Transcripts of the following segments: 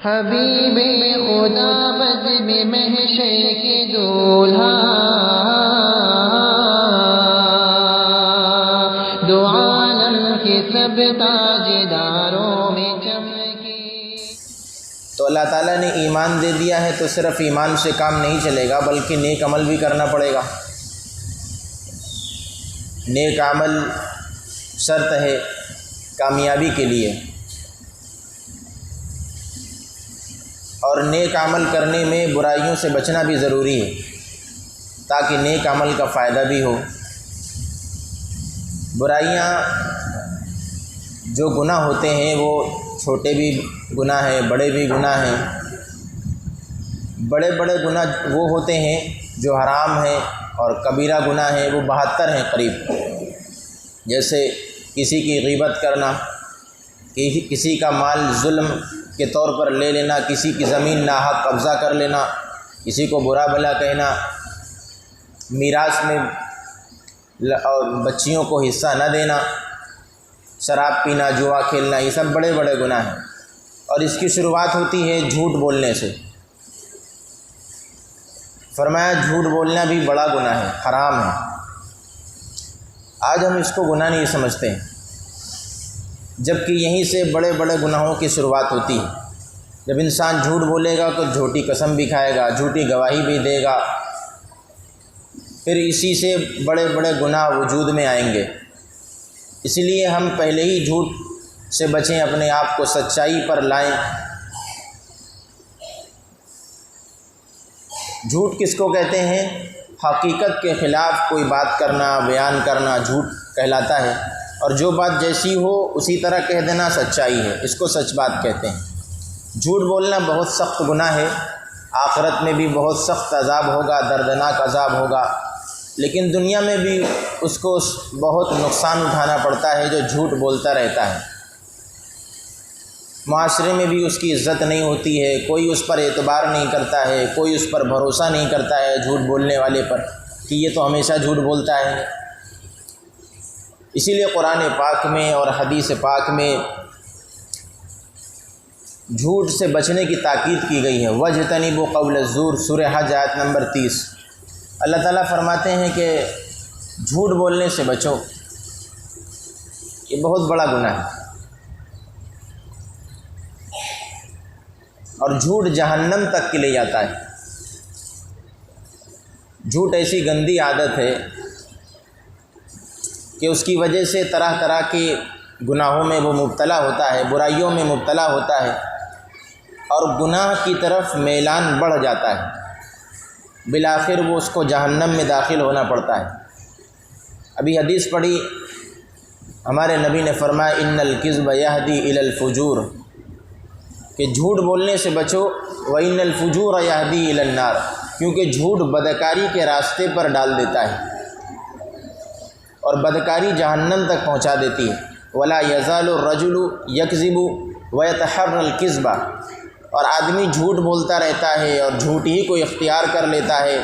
حبیب خدا بزم محشر کے دولہا، دو عالم کے سب تاجداروں میں چمکی۔ تو اللہ تعالیٰ نے ایمان دے دیا ہے تو صرف ایمان سے کام نہیں چلے گا، بلکہ نیک عمل بھی کرنا پڑے گا۔ نیک عمل شرط ہے کامیابی کے لیے، اور نیک عمل کرنے میں برائیوں سے بچنا بھی ضروری ہے تاکہ نیک عمل کا فائدہ بھی ہو۔ برائیاں جو گناہ ہوتے ہیں وہ چھوٹے بھی گناہ ہیں، بڑے بھی گناہ ہیں۔ بڑے بڑے گناہ وہ ہوتے ہیں جو حرام ہیں، اور کبیرہ گناہ ہیں وہ 72 ہیں قریب، جیسے کسی کی غیبت کرنا، کسی کا مال ظلم کے طور پر لے لینا، کسی کی زمین ناحق قبضہ کر لینا، کسی کو برا بھلا کہنا، میراث میں اور بچیوں کو حصہ نہ دینا، شراب پینا، جوا کھیلنا، یہ سب بڑے بڑے گناہ ہیں۔ اور اس کی شروعات ہوتی ہے جھوٹ بولنے سے۔ فرمایا جھوٹ بولنا بھی بڑا گناہ ہے، حرام ہے۔ آج ہم اس کو گناہ نہیں سمجھتے ہیں، جبکہ یہیں سے بڑے بڑے گناہوں کی شروعات ہوتی ہے۔ جب انسان جھوٹ بولے گا تو جھوٹی قسم بھی کھائے گا، جھوٹی گواہی بھی دے گا، پھر اسی سے بڑے بڑے گناہ وجود میں آئیں گے۔ اس لیے ہم پہلے ہی جھوٹ سے بچیں، اپنے آپ کو سچائی پر لائیں۔ جھوٹ کس کو کہتے ہیں؟ حقیقت کے خلاف کوئی بات کرنا، بیان کرنا جھوٹ کہلاتا ہے، اور جو بات جیسی ہو اسی طرح کہہ دینا سچائی ہے، اس کو سچ بات کہتے ہیں۔ جھوٹ بولنا بہت سخت گناہ ہے، آخرت میں بھی بہت سخت عذاب ہوگا، دردناک عذاب ہوگا، لیکن دنیا میں بھی اس کو بہت نقصان اٹھانا پڑتا ہے جو جھوٹ بولتا رہتا ہے۔ معاشرے میں بھی اس کی عزت نہیں ہوتی ہے، کوئی اس پر اعتبار نہیں کرتا ہے، کوئی اس پر بھروسہ نہیں کرتا ہے جھوٹ بولنے والے پر، کہ یہ تو ہمیشہ جھوٹ بولتا ہے۔ اسی لیے قرآن پاک میں اور حدیث پاک میں جھوٹ سے بچنے کی تاکید کی گئی ہے۔ وَاجْتَنِبُوا قَوْلَ الزُّورِ سورہ حج آیت نمبر 30۔ اللہ تعالیٰ فرماتے ہیں کہ جھوٹ بولنے سے بچو، یہ بہت بڑا گناہ ہے، اور جھوٹ جہنم تک کے لے جاتا ہے۔ جھوٹ ایسی گندی عادت ہے کہ اس کی وجہ سے طرح طرح کے گناہوں میں وہ مبتلا ہوتا ہے، برائیوں میں مبتلا ہوتا ہے، اور گناہ کی طرف میلان بڑھ جاتا ہے، بالآخر وہ اس کو جہنم میں داخل ہونا پڑتا ہے۔ ابھی حدیث پڑھی، ہمارے نبی نے فرمایا ان الکذب یہدی الی الفجور، کہ جھوٹ بولنے سے بچو، وَإِنَّ الْفُجُورَ يَهْدِي إِلَى النَّارِ، کیونکہ جھوٹ بدکاری کے راستے پر ڈال دیتا ہے، اور بدکاری جہنم تک پہنچا دیتی ہے۔ وَلَا يَزَالُ الرَّجُلُ يَكْذِبُ وَيَتَحَرَّى الْكِذْبَ، اور آدمی جھوٹ بولتا رہتا ہے اور جھوٹ ہی کو اختیار کر لیتا ہے،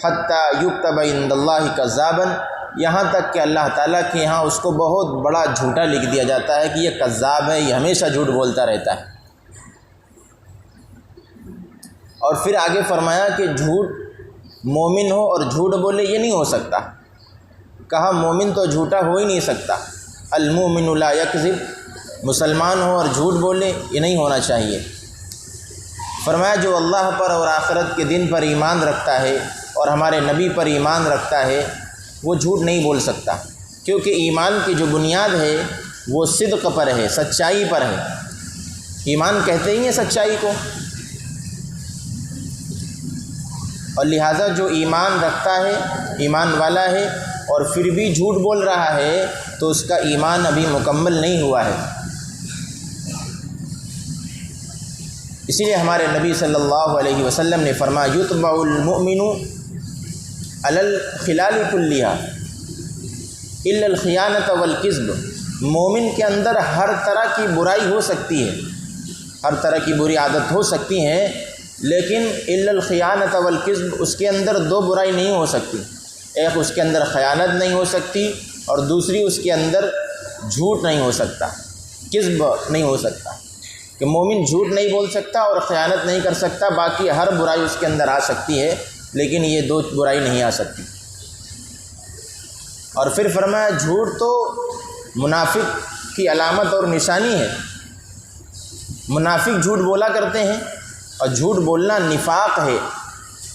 حَتَّى يُكْتَبَ عِندَ اللَّهِ كَذَّابًا، یہاں تک کہ اللہ تعالیٰ کے یہاں اس کو بہت بڑا جھوٹا لکھ دیا جاتا ہے کہ یہ کذاب ہے، یہ ہمیشہ جھوٹ بولتا رہتا ہے۔ اور پھر آگے فرمایا کہ جھوٹ مومن ہو اور جھوٹ بولے یہ نہیں ہو سکتا، کہا مومن تو جھوٹا ہو ہی نہیں سکتا، المؤمن لا یکذب، مسلمان ہو اور جھوٹ بولے یہ نہیں ہونا چاہیے۔ فرمایا جو اللہ پر اور آخرت کے دن پر ایمان رکھتا ہے اور ہمارے نبی پر ایمان رکھتا ہے وہ جھوٹ نہیں بول سکتا، کیونکہ ایمان کی جو بنیاد ہے وہ صدق پر ہے، سچائی پر ہے۔ ایمان کہتے ہی ہیں سچائی کو، اور لہٰذا جو ایمان رکھتا ہے، ایمان والا ہے، اور پھر بھی جھوٹ بول رہا ہے تو اس کا ایمان ابھی مکمل نہیں ہوا ہے۔ اسی لیے ہمارے نبی صلی اللہ علیہ وسلم نے فرمایا یتبع المؤمن علی الخلال کلها الا الخیانۃ والکذب، مومن کے اندر ہر طرح کی برائی ہو سکتی ہے، ہر طرح کی بری عادت ہو سکتی ہیں، لیکن الا الخیانۃ والکذب، اس کے اندر دو برائی نہیں ہو سکتی، ایک اس کے اندر خیانت نہیں ہو سکتی اور دوسری اس کے اندر جھوٹ نہیں ہو سکتا، کذب نہیں ہو سکتا۔ کہ مومن جھوٹ نہیں بول سکتا اور خیانت نہیں کر سکتا، باقی ہر برائی اس کے اندر آ سکتی ہے، لیکن یہ دو برائی نہیں آ سکتی۔ اور پھر فرمایا جھوٹ تو منافق کی علامت اور نشانی ہے، منافق جھوٹ بولا کرتے ہیں، اور جھوٹ بولنا نفاق ہے،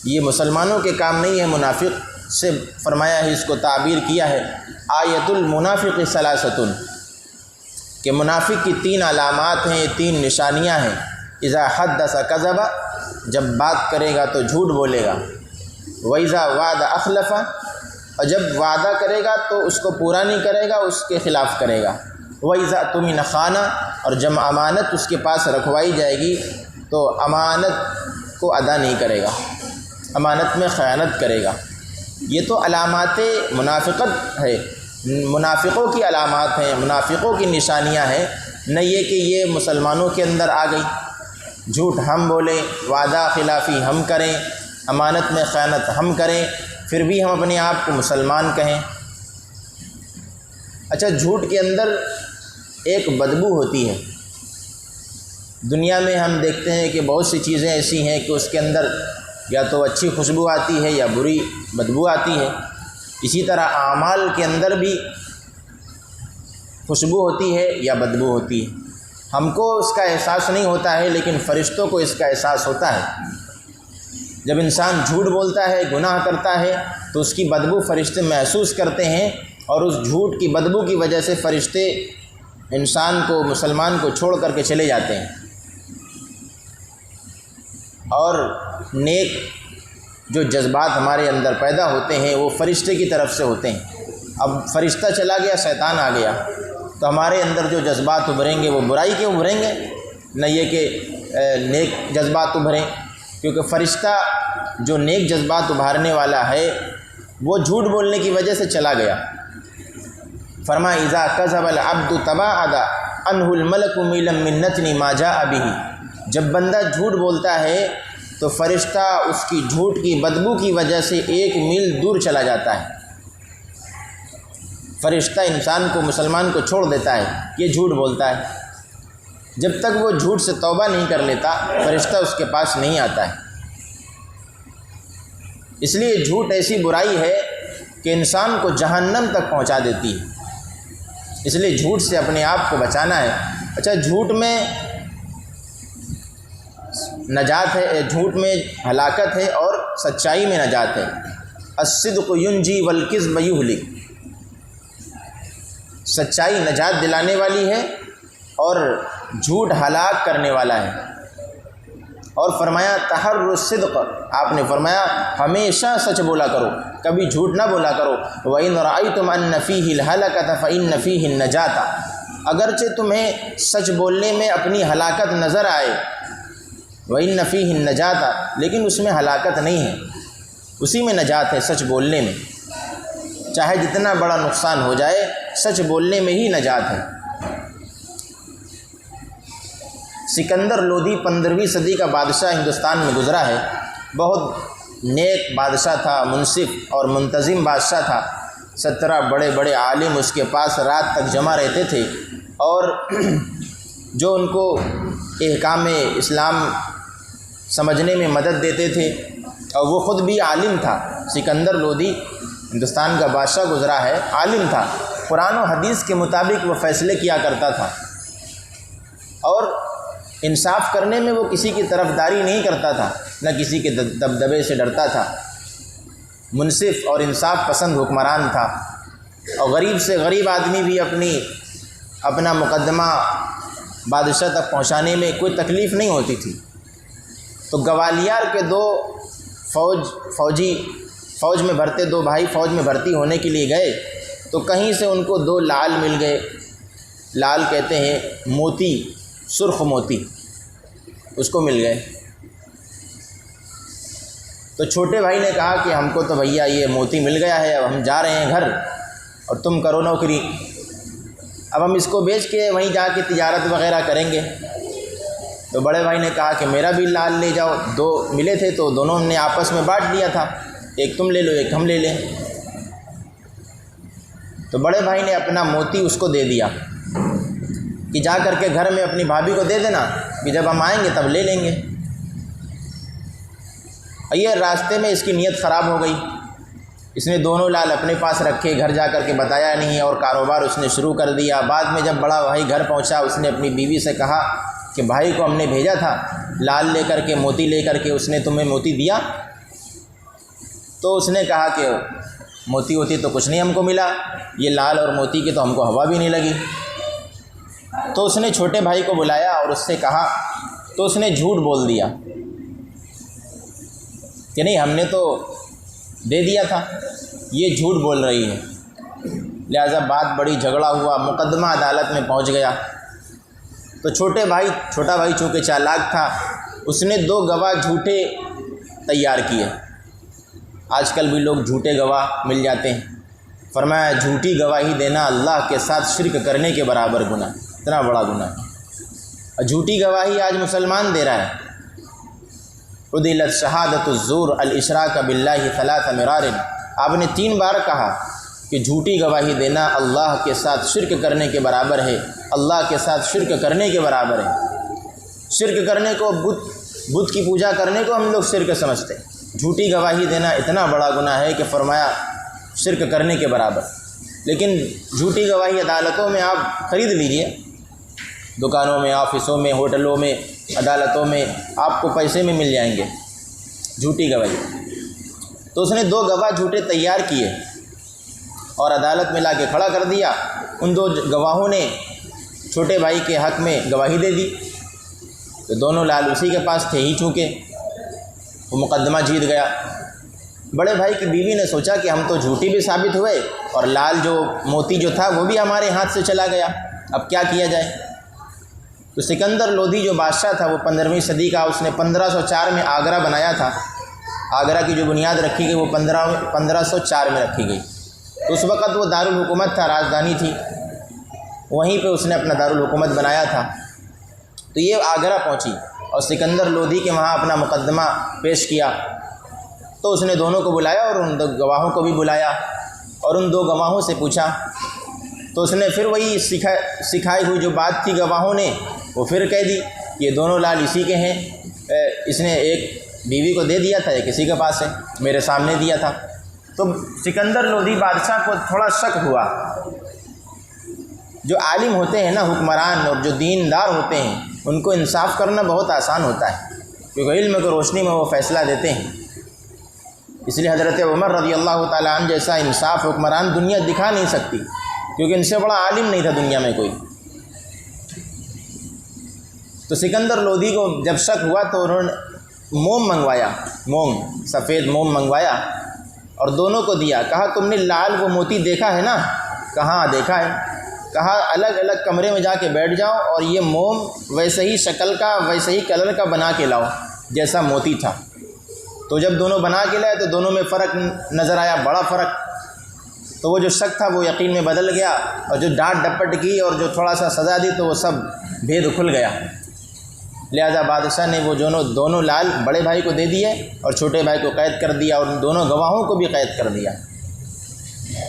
یہ مسلمانوں کے کام نہیں ہے۔ منافق سے فرمایا ہے، اس کو تعبیر کیا ہے آیت المنافق ثلاثۃ، کہ منافق کی 3 علامات ہیں، 3 نشانیاں ہیں۔ اذا حدث کذب، جب بات کرے گا تو جھوٹ بولے گا، واذا وعد اخلف، اور جب وعدہ کرے گا تو اس کو پورا نہیں کرے گا، اس کے خلاف کرے گا، واذا اؤتمن خان، اور جب امانت اس کے پاس رکھوائی جائے گی تو امانت کو ادا نہیں کرے گا، امانت میں خیانت کرے گا۔ یہ تو علامات منافقت ہے، منافقوں کی علامات ہیں، منافقوں کی نشانیاں ہیں، نہ یہ کہ یہ مسلمانوں کے اندر آ گئی۔ جھوٹ ہم بولیں، وعدہ خلافی ہم کریں، امانت میں خیانت ہم کریں، پھر بھی ہم اپنے آپ کو مسلمان کہیں۔ اچھا، جھوٹ کے اندر ایک بدبو ہوتی ہے۔ دنیا میں ہم دیکھتے ہیں کہ بہت سی چیزیں ایسی ہیں کہ اس کے اندر یا تو اچھی خوشبو آتی ہے یا بری بدبو آتی ہے۔ اسی طرح اعمال کے اندر بھی خوشبو ہوتی ہے یا بدبو ہوتی ہے۔ ہم کو اس کا احساس نہیں ہوتا ہے، لیکن فرشتوں کو اس کا احساس ہوتا ہے۔ جب انسان جھوٹ بولتا ہے، گناہ کرتا ہے، تو اس کی بدبو فرشتے محسوس کرتے ہیں، اور اس جھوٹ کی بدبو کی وجہ سے فرشتے انسان کو، مسلمان کو چھوڑ کر کے چلے جاتے ہیں۔ اور نیک جو جذبات ہمارے اندر پیدا ہوتے ہیں وہ فرشتے کی طرف سے ہوتے ہیں۔ اب فرشتہ چلا گیا، شیطان آ گیا، تو ہمارے اندر جو جذبات ابھریں گے وہ برائی کے ابھریں گے، نہ یہ کہ نیک جذبات ابھریں، کیونکہ فرشتہ جو نیک جذبات ابھارنے والا ہے وہ جھوٹ بولنے کی وجہ سے چلا گیا۔ فرمایا اذا کذب العبد تباعد عنہ الملک میلا من نتن ما جاء به، جب بندہ جھوٹ بولتا ہے تو فرشتہ اس کی جھوٹ کی بدبو کی وجہ سے 1 میل دور چلا جاتا ہے۔ فرشتہ انسان کو، مسلمان کو چھوڑ دیتا ہے، یہ جھوٹ بولتا ہے۔ جب تک وہ جھوٹ سے توبہ نہیں کر لیتا، فرشتہ اس کے پاس نہیں آتا ہے۔ اس لیے جھوٹ ایسی برائی ہے کہ انسان کو جہنم تک پہنچا دیتی ہے، اس لیے جھوٹ سے اپنے آپ کو بچانا ہے۔ اچھا، جھوٹ میں نجات ہے، جھوٹ میں ہلاکت ہے اور سچائی میں نجات ہے۔ الصدق ینجی والکذب یہلک، سچائی نجات دلانے والی ہے اور جھوٹ ہلاک کرنے والا ہے۔ اور فرمایا تحر الصدق، آپ نے فرمایا ہمیشہ سچ بولا کرو، کبھی جھوٹ نہ بولا کرو۔ وَإِنْ رَأَيْتُمْ أَنَّ فِيهِ الْهَلَكَةَ فَإِنَّ فِيهِ النَّجَاةَ، اگرچہ تمہیں سچ بولنے میں اپنی ہلاکت نظر آئے، وَإِنَّ فِيهِ النَّجَاةَ، لیکن اس میں ہلاکت نہیں ہے، اسی میں نجات ہے، سچ بولنے میں۔ چاہے جتنا بڑا نقصان ہو جائے، سچ بولنے میں ہی نجات ہے۔ سکندر لودھی 15ویں صدی کا بادشاہ ہندوستان میں گزرا ہے، بہت نیک بادشاہ تھا، منصف اور منتظم بادشاہ تھا۔ 17 بڑے بڑے عالم اس کے پاس رات تک جمع رہتے تھے، اور جو ان کو احکام اسلام سمجھنے میں مدد دیتے تھے، اور وہ خود بھی عالم تھا۔ سکندر لودھی ہندوستان کا بادشاہ گزرا ہے، عالم تھا، قرآن و حدیث کے مطابق وہ فیصلے کیا کرتا تھا، اور انصاف کرنے میں وہ کسی کی طرفداری نہیں کرتا تھا، نہ کسی کے دبدبے سے ڈرتا تھا۔ منصف اور انصاف پسند حکمران تھا، اور غریب سے غریب آدمی بھی اپنا مقدمہ بادشاہ تک پہنچانے میں کوئی تکلیف نہیں ہوتی تھی۔ تو گوالیار کے 2 فوج میں بھرتے، 2 بھائی فوج میں بھرتی ہونے کے لیے گئے، تو کہیں سے ان کو 2 لال مل گئے۔ لال کہتے ہیں موتی، سرخ موتی، اس کو مل گئے۔ تو چھوٹے بھائی نے کہا کہ ہم کو تو بھیا یہ موتی مل گیا ہے، اب ہم جا رہے ہیں گھر، اور تم کرو نوکری، اب ہم اس کو بیچ کے وہیں جا کے تجارت وغیرہ کریں گے۔ تو بڑے بھائی نے کہا کہ میرا بھی لال لے جاؤ۔ 2 ملے تھے تو دونوں نے آپس میں بانٹ لیا تھا، ایک تم لے لو، ایک ہم لے لیں۔ تو بڑے بھائی نے اپنا موتی اس کو دے دیا، کہ جا کر کے گھر میں اپنی بھابھی کو دے دینا کہ جب ہم آئیں گے تب لے لیں گے۔ یہ راستے میں اس کی نیت خراب ہو گئی، اس نے دونوں لال اپنے پاس رکھے، گھر جا کر کے بتایا نہیں اور کاروبار اس نے شروع کر دیا۔ بعد میں جب بڑا بھائی گھر پہنچا اس نے اپنی بیوی سے کہا کہ بھائی کو ہم نے بھیجا تھا لال لے کر کے، موتی لے کر کے، اس نے تمہیں موتی دیا؟ تو اس نے کہا کہ موتی ہوتی تو کچھ نہیں ہم کو ملا، یہ لال اور موتی کی تو ہم کو ہوا بھی نہیں لگی۔ تو اس نے چھوٹے بھائی کو بلایا اور اس سے کہا، تو اس نے جھوٹ بول دیا کہ نہیں ہم نے تو دے دیا تھا، یہ جھوٹ بول رہی ہے۔ لہذا بات بڑی جھگڑا ہوا، مقدمہ عدالت میں پہنچ گیا۔ تو چھوٹا بھائی چونکہ چالاک تھا، اس نے 2 گواہ جھوٹے تیار کیے۔ آج کل بھی لوگ جھوٹے گواہ مل جاتے ہیں۔ فرمایا جھوٹی گواہی دینا اللہ کے ساتھ شرک کرنے کے برابر گناہ، اتنا بڑا گناہ۔ اور جھوٹی گواہی آج مسلمان دے رہا ہے۔ عدلت شہادت الزور الاشراک باللہ 3 مرار، آپ نے 3 بار کہا کہ جھوٹی گواہی دینا اللہ کے ساتھ شرک کرنے کے برابر ہے، اللہ کے ساتھ شرک کرنے کے برابر ہے۔ شرک کرنے کو بت کی پوجا کرنے کو ہم لوگ شرک سمجھتے ہیں، جھوٹی گواہی دینا اتنا بڑا گناہ ہے کہ فرمایا شرک کرنے کے برابر۔ لیکن جھوٹی گواہی عدالتوں میں آپ خرید لیجئے، دکانوں میں، آفسوں میں، ہوٹلوں میں، عدالتوں میں آپ کو پیسے میں مل جائیں گے جھوٹی گواہی۔ تو اس نے 2 گواہ جھوٹے تیار کیے اور عدالت میں لا کے کھڑا کر دیا۔ ان 2 گواہوں نے چھوٹے بھائی کے حق میں گواہی دے دی، تو دونوں لال اسی کے پاس تھے ہی، چونکہ وہ مقدمہ جیت گیا۔ بڑے بھائی کی بیوی نے سوچا کہ ہم تو جھوٹی بھی ثابت ہوئے اور لال جو موتی جو تھا وہ بھی ہمارے ہاتھ سے چلا گیا، اب کیا کیا جائے؟ تو سکندر لودھی جو بادشاہ تھا وہ 15ویں صدی کا، اس نے 1504 میں آگرہ بنایا تھا۔ آگرہ کی جو بنیاد رکھی گئی وہ 1504 میں رکھی گئی۔ تو اس وقت وہ دارالحکومت تھا، راجدھانی تھی، وہیں پہ اس نے اپنا دارالحکومت بنایا تھا۔ تو یہ آگرہ پہنچی اور سکندر لودھی کے وہاں اپنا مقدمہ پیش کیا۔ تو اس نے دونوں کو بلایا اور ان 2 گواہوں کو بھی بلایا اور ان 2 گواہوں سے پوچھا۔ تو اس نے پھر وہی سکھائی ہوئی جو بات تھی گواہوں نے وہ پھر کہہ دی کہ یہ دونوں لال اسی کے ہیں، اس نے ایک بیوی کو دے دیا تھا، ایک کسی کے پاس ہے، میرے سامنے دیا تھا۔ تو سکندر لودھی بادشاہ کو تھوڑا شک ہوا۔ جو عالم ہوتے ہیں نا، حکمران اور جو دیندار ہوتے ہیں، ان کو انصاف کرنا بہت آسان ہوتا ہے، کیونکہ علم کی روشنی میں وہ فیصلہ دیتے ہیں۔ اس لیے حضرت عمر رضی اللہ تعالیٰ عنہ جیسا انصاف حکمران دنیا دکھا نہیں سکتی، کیونکہ ان سے بڑا عالم نہیں تھا دنیا میں کوئی۔ تو سکندر لودھی کو جب شک ہوا تو انہوں نے موم منگوایا، موم، سفید موم منگوایا اور دونوں کو دیا۔ کہا تم نے لال وہ موتی دیکھا ہے نا؟ کہاں دیکھا ہے؟ کہا الگ الگ کمرے میں جا کے بیٹھ جاؤ اور یہ موم ویسے ہی شکل کا، ویسے ہی کلر کا بنا کے لاؤ جیسا موتی تھا۔ تو جب دونوں بنا کے لائے تو دونوں میں فرق نظر آیا، بڑا فرق۔ تو وہ جو شک تھا وہ یقین میں بدل گیا، اور جو ڈانٹ ڈپٹ کی اور جو تھوڑا سا سزا دی تو وہ سب بھید کھل گیا۔ لہذا بادشاہ نے وہ دونوں لال بڑے بھائی کو دے دیے اور چھوٹے بھائی کو قید کر دیا اور ان دونوں گواہوں کو بھی قید کر دیا۔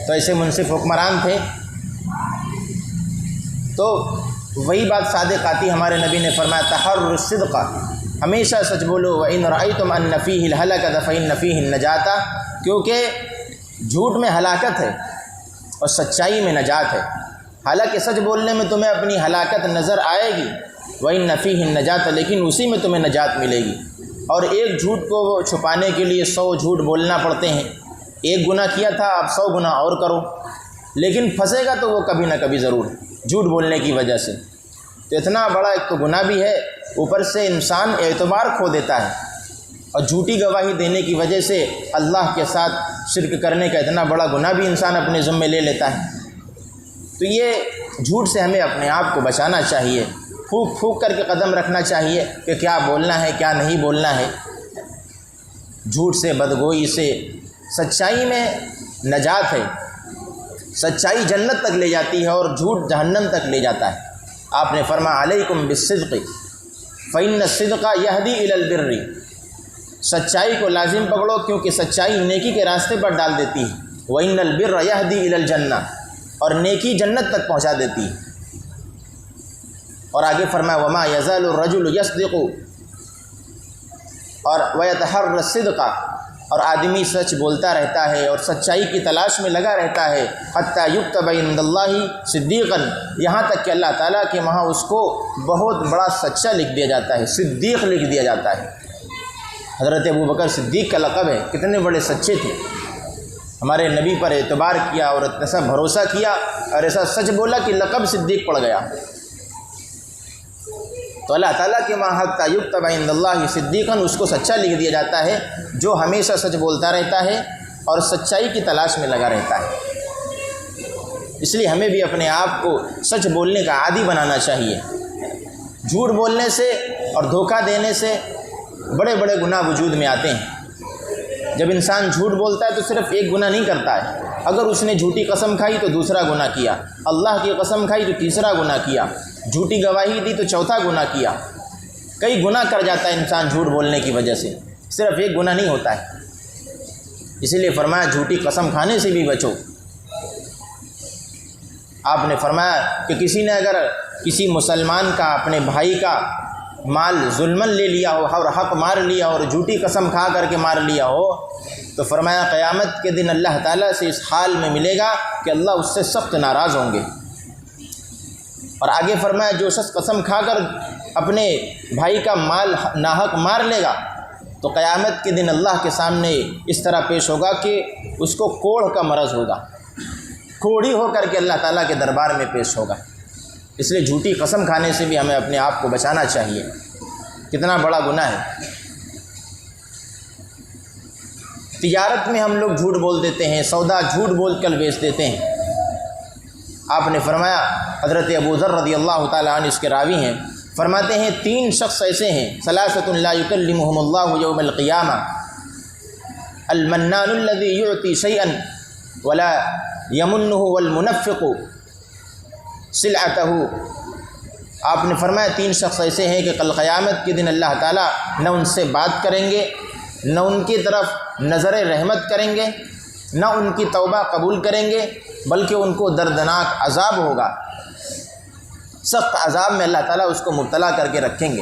تو ایسے منصف حکمران تھے۔ تو وہی بات صادق آتی، ہمارے نبی نے فرمایا تحروا الصدق، ہمیشہ سچ بولو، وَإِنْ رَأَيْتُمْ أَنَّ فِيهِ الْهَلَكَةَ فَإِنَّ فِيهِ النَّجَاةَ، کیونکہ جھوٹ میں ہلاکت ہے اور سچائی میں نجات ہے۔ حالانکہ سچ بولنے میں تمہیں اپنی ہلاکت نظر آئے گی، وَإِنَّ فِيهِ النَّجَاةَ، لیکن اسی میں تمہیں نجات ملے گی۔ اور ایک جھوٹ کو چھپانے کے لیے 100 جھوٹ بولنا پڑتے ہیں۔ ایک گناہ کیا تھا، اب 100 گناہ اور کرو، لیکن پھنسے گا تو وہ کبھی نہ کبھی ضرور، جھوٹ بولنے کی وجہ سے۔ تو اتنا بڑا ایک تو گناہ بھی ہے، اوپر سے انسان اعتبار کھو دیتا ہے، اور جھوٹی گواہی دینے کی وجہ سے اللہ کے ساتھ شرک کرنے کا اتنا بڑا گناہ بھی انسان اپنے ذمے لے لیتا ہے۔ تو یہ جھوٹ سے ہمیں اپنے آپ کو بچانا چاہیے، پھونک پھونک کر کے قدم رکھنا چاہیے کہ کیا بولنا ہے کیا نہیں بولنا ہے۔ جھوٹ سے، بدگوئی سے، سچائی میں نجات ہے۔ سچائی جنت تک لے جاتی ہے اور جھوٹ جہنم تک لے جاتا ہے۔ آپ نے فرمایا علیکم بالصدق فإن الصدق یہدی الی البر، سچائی کو لازم پکڑو کیونکہ سچائی نیکی کے راستے پر ڈال دیتی ہے۔ وإن البر یہدی الی الجنہ، اور نیکی جنت تک پہنچا دیتی ہے۔ اور آگے فرمایا وما یزال الرجل یصدق اور ویتحری الصدق، اور آدمی سچ بولتا رہتا ہے اور سچائی کی تلاش میں لگا رہتا ہے، حتی یکتب عند اللہ صدیقا، یہاں تک کہ اللہ تعالیٰ کے وہاں اس کو بہت بڑا سچا لکھ دیا جاتا ہے، صدیق لکھ دیا جاتا ہے۔ حضرت ابوبکر صدیق کا لقب ہے، کتنے بڑے سچے تھے، ہمارے نبی پر اعتبار کیا اور ایسا بھروسہ کیا اور ایسا سچ بولا کہ لقب صدیق پڑ گیا۔ تو اللہ تعالیٰ کے وہاں حتی یکتب عند اللہ صدیقا، اس کو سچا لکھ دیا جاتا ہے جو ہمیشہ سچ بولتا رہتا ہے اور سچائی کی تلاش میں لگا رہتا ہے۔ اس لیے ہمیں بھی اپنے آپ کو سچ بولنے کا عادی بنانا چاہیے۔ جھوٹ بولنے سے اور دھوکہ دینے سے بڑے بڑے گناہ وجود میں آتے ہیں۔ جب انسان جھوٹ بولتا ہے تو صرف ایک گناہ نہیں کرتا ہے، اگر اس نے جھوٹی قسم کھائی تو دوسرا گناہ کیا، اللہ کی قسم کھائی تو تیسرا گناہ کیا، جھوٹی گواہی دی تو چوتھا گناہ کیا۔ کئی گناہ کر جاتا ہے انسان جھوٹ بولنے کی وجہ سے، صرف ایک گناہ نہیں ہوتا ہے۔ اسی لیے فرمایا جھوٹی قسم کھانے سے بھی بچو۔ آپ نے فرمایا کہ کسی نے اگر کسی مسلمان کا، اپنے بھائی کا مال ظلماً لے لیا ہو اور حق مار لیا اور جھوٹی قسم کھا کر کے مار لیا ہو، تو فرمایا قیامت کے دن اللہ تعالیٰ سے اس حال میں ملے گا کہ اللہ اس سے سخت ناراض ہوں گے۔ اور آگے فرمایا جو شخص قسم کھا کر اپنے بھائی کا مال ناحق مار لے گا تو قیامت کے دن اللہ کے سامنے اس طرح پیش ہوگا کہ اس کو کوڑھ کا مرض ہوگا، کوڑھی ہو کر کے اللہ تعالیٰ کے دربار میں پیش ہوگا۔ اس لیے جھوٹی قسم کھانے سے بھی ہمیں اپنے آپ کو بچانا چاہیے، کتنا بڑا گناہ ہے۔ تجارت میں ہم لوگ جھوٹ بول دیتے ہیں، سودا جھوٹ بول کر بیچ دیتے ہیں۔ آپ نے فرمایا، حضرت ابو ذر رضی اللہ تعالیٰ عنہ اس کے راوی ہیں، فرماتے ہیں 3 شخص ایسے ہیں، ثلاثۃ لا یکلمہم اللہ یوم القیامہ، المنان الذی یعطی شیئا ولا یمنہ والمنفق سلعتہ۔ آپ نے فرمایا 3 شخص ایسے ہیں کہ کل قیامت کے دن اللہ تعالیٰ نہ ان سے بات کریں گے، نہ ان کی طرف نظر رحمت کریں گے، نہ ان کی توبہ قبول کریں گے، بلکہ ان کو دردناک عذاب ہوگا، سخت عذاب میں اللہ تعالیٰ اس کو مبتلا کر کے رکھیں گے۔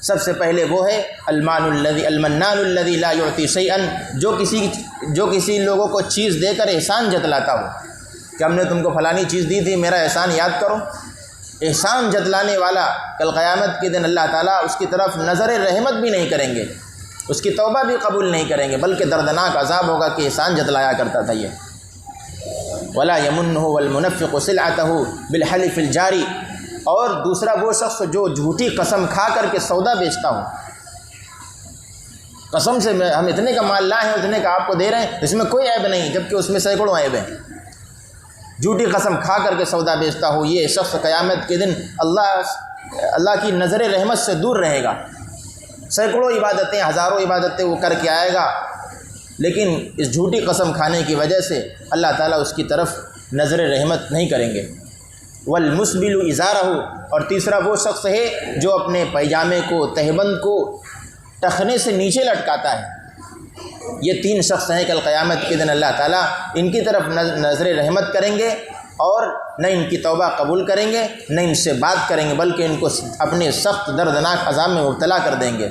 سب سے پہلے وہ ہے المنان الذی لا یعطی شیئا، جو کسی لوگوں کو چیز دے کر احسان جتلاتا ہو کہ ہم نے تم کو فلانی چیز دی تھی، میرا احسان یاد کرو۔ احسان جتلانے والا کل قیامت کے دن اللہ تعالیٰ اس کی طرف نظر رحمت بھی نہیں کریں گے، اس کی توبہ بھی قبول نہیں کریں گے، بلکہ دردناک عذاب ہوگا کہ احسان جتلایا کرتا تھا یہ۔ ولا یمنہ والمنفق سلعتہ بالحلف الجاری، اور دوسرا وہ شخص جو جھوٹی قسم کھا کر کے سودا بیچتا ہو، قسم سے ہم اتنے کا مال لائے ہیں، اتنے کا آپ کو دے رہے ہیں، اس میں کوئی عیب نہیں، جبکہ اس میں سینکڑوں عیب ہیں۔ جھوٹی قسم کھا کر کے سودا بیچتا ہو، یہ شخص قیامت کے دن اللہ کی نظر رحمت سے دور رہے گا۔ سینکڑوں عبادتیں، ہزاروں عبادتیں وہ کر کے آئے گا، لیکن اس جھوٹی قسم کھانے کی وجہ سے اللہ تعالیٰ اس کی طرف نظر رحمت نہیں کریں گے۔ والمسبل ازارہ، اور تیسرا وہ شخص ہے جو اپنے پیجامے کو، تہبند کو ٹخنے سے نیچے لٹکاتا ہے۔ یہ 3 شخص ہیں کل قیامت کے دن اللہ تعالیٰ ان کی طرف نظر رحمت کریں گے اور نہ ان کی توبہ قبول کریں گے، نہ ان سے بات کریں گے، بلکہ ان کو اپنے سخت دردناک عذاب میں مبتلا کر دیں گے۔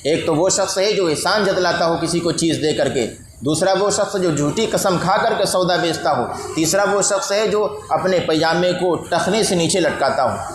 ایک تو وہ شخص ہے جو احسان جتلاتا ہو کسی کو چیز دے کر کے، دوسرا وہ شخص جو جھوٹی قسم کھا کر کے سودا بیچتا ہو، تیسرا وہ شخص ہے جو اپنے پیجامے کو ٹخنے سے نیچے لٹکاتا ہو۔